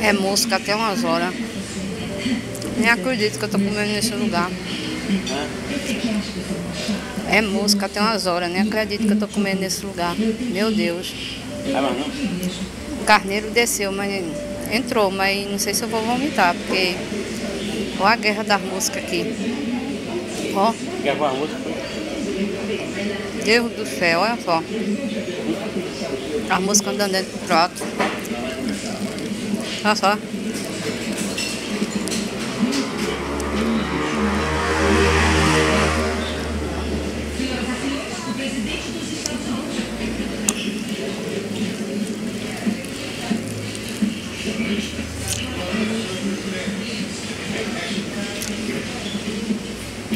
É mosca até umas horas. Nem acredito que eu tô comendo nesse lugar. É mosca até umas horas. Nem acredito que eu tô comendo nesse lugar. Meu Deus. O carneiro desceu, mas entrou. Mas não sei se eu vou vomitar, porque olha a guerra das moscas aqui. Ó. Deus do céu, olha só. As moscas andando dentro do prato. Olha só.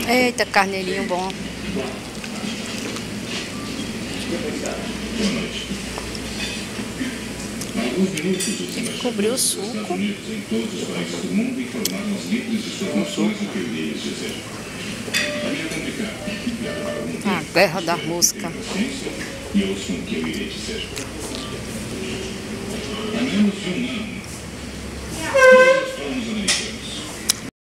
Eita, carneirinho bom. Cobriu o suco. A guerra da mosca. Há menos de um ano.